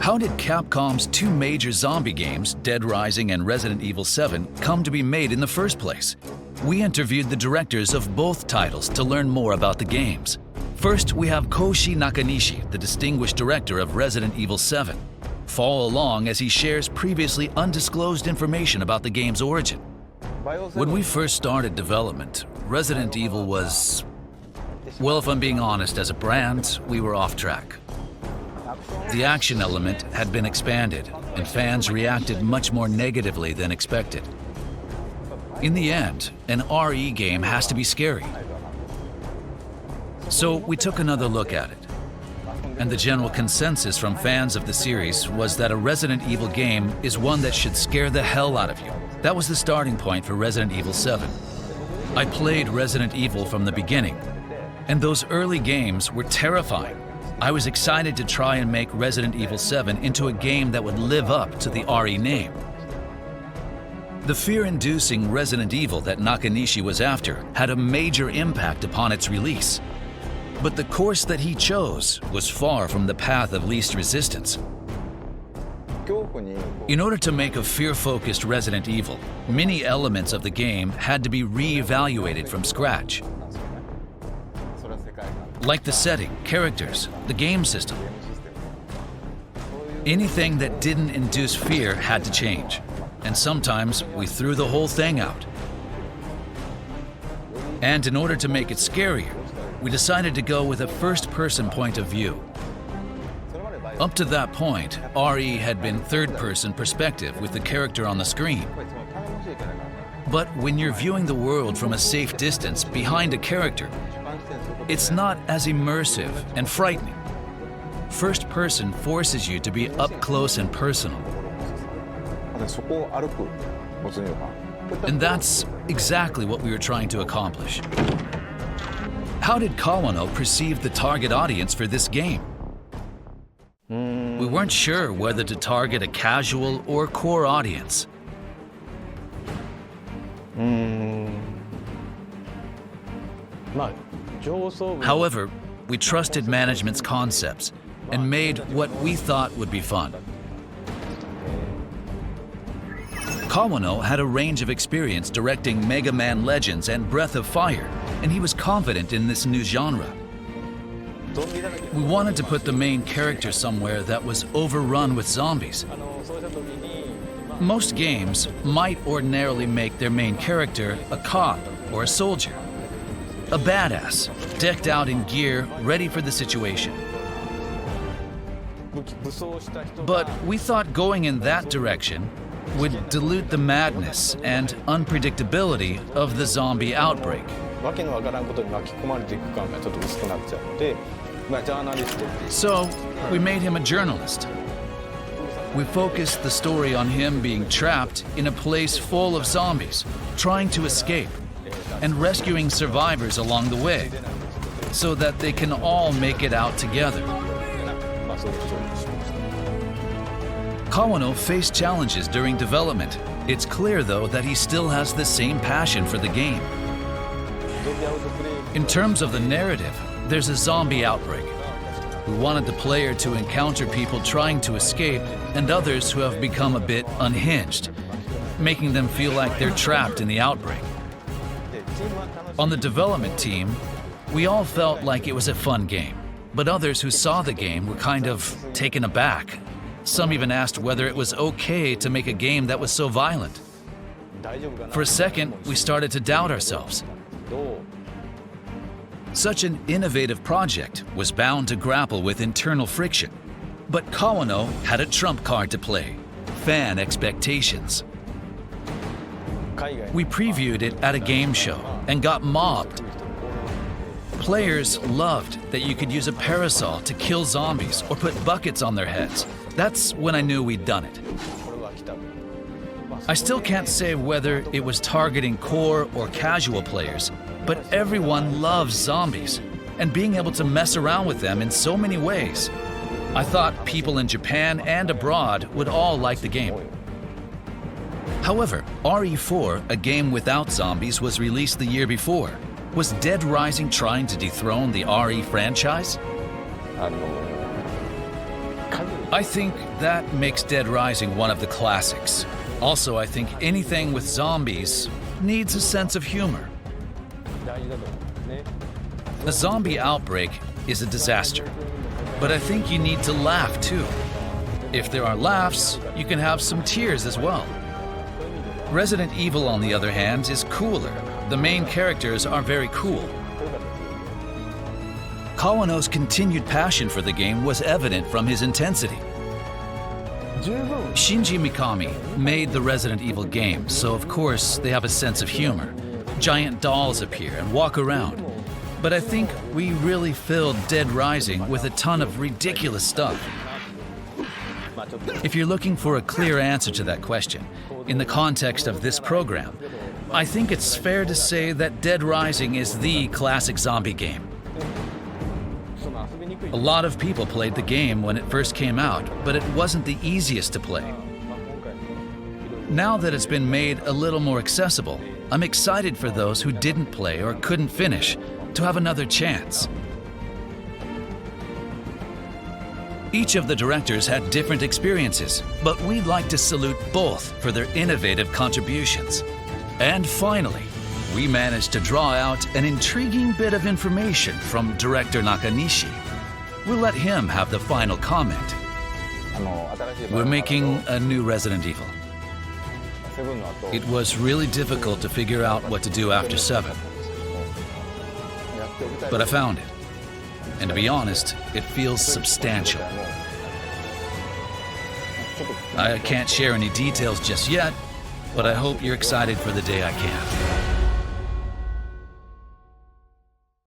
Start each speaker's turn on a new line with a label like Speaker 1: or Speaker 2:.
Speaker 1: How did Capcom's two major zombie games, Dead Rising and Resident Evil 7, come to be made in the first place? We interviewed the directors of both titles to learn more about the games. First, we have Koshi Nakanishi, the distinguished director of Resident Evil 7. Follow along as he shares previously undisclosed information about the game's origin. When we first started development, Resident Evil was... well, if I'm being honest, as a brand, we were off track. The action element had been expanded, and fans reacted much more negatively than expected. In the end, an RE game has to be scary. So we took another look at it. And the general consensus from fans of the series was that a Resident Evil game is one that should scare the hell out of you. That was the starting point for Resident Evil 7. I played Resident Evil from the beginning, and those early games were terrifying. I was excited to try and make Resident Evil 7 into a game that would live up to the RE name. The fear-inducing Resident Evil that Nakanishi was after had a major impact upon its release. But the course that he chose was far from the path of least resistance. In order to make a fear-focused Resident Evil, many elements of the game had to be re-evaluated from scratch. Like the setting, characters, the game system. Anything that didn't induce fear had to change, and sometimes we threw the whole thing out. And in order to make it scarier, we decided to go with a first-person point of view. Up to that point, RE had been third-person perspective with the character on the screen. But when you're viewing the world from a safe distance behind a character, it's not as immersive and frightening. First person forces you to be up close and personal. And that's exactly what we were trying to accomplish. How did Kawano perceive the target audience for this game? We weren't sure whether to target a casual or core audience. However, we trusted management's concepts and made what we thought would be fun. Kawano had a range of experience directing Mega Man Legends and Breath of Fire, and he was confident in this new genre. We wanted to put the main character somewhere that was overrun with zombies. Most games might ordinarily make their main character a cop or a soldier. A badass, decked out in gear, ready for the situation. But we thought going in that direction would dilute the madness and unpredictability of the zombie outbreak. So, we made him a journalist. We focused the story on him being trapped in a place full of zombies, trying to escape, and rescuing survivors along the way, so that they can all make it out together. Kawano faced challenges during development. It's clear, though, that he still has the same passion for the game. In terms of the narrative, there's a zombie outbreak. We wanted the player to encounter people trying to escape and others who have become a bit unhinged, making them feel like they're trapped in the outbreak. On the development team, we all felt like it was a fun game, but others who saw the game were kind of taken aback. Some even asked whether it was okay to make a game that was so violent. For a second, we started to doubt ourselves. Such an innovative project was bound to grapple with internal friction. But Kawano had a trump card to play: fan expectations. We previewed it at a game show and got mobbed. Players loved that you could use a parasol to kill zombies or put buckets on their heads. That's when I knew we'd done it. I still can't say whether it was targeting core or casual players, but everyone loves zombies, and being able to mess around with them in so many ways. I thought people in Japan and abroad would all like the game. However, RE4, a game without zombies, was released the year before. Was Dead Rising trying to dethrone the RE franchise? I think that makes Dead Rising one of the classics. Also, I think anything with zombies needs a sense of humor. A zombie outbreak is a disaster, but I think you need to laugh too. If there are laughs, you can have some tears as well. Resident Evil, on the other hand, is cooler. The main characters are very cool. Kawano's continued passion for the game was evident from his intensity. Shinji Mikami made the Resident Evil games, so of course they have a sense of humor. Giant dolls appear and walk around. But I think we really filled Dead Rising with a ton of ridiculous stuff. If you're looking for a clear answer to that question, in the context of this program, I think it's fair to say that Dead Rising is the classic zombie game. A lot of people played the game when it first came out, but it wasn't the easiest to play. Now that it's been made a little more accessible, I'm excited for those who didn't play or couldn't finish to have another chance. Each of the directors had different experiences, but we'd like to salute both for their innovative contributions. And finally, we managed to draw out an intriguing bit of information from director Nakanishi. We'll let him have the final comment. We're making a new Resident Evil. It was really difficult to figure out what to do after 7. But I found it. And to be honest, it feels substantial. I can't share any details just yet, but I hope you're excited for the day I can.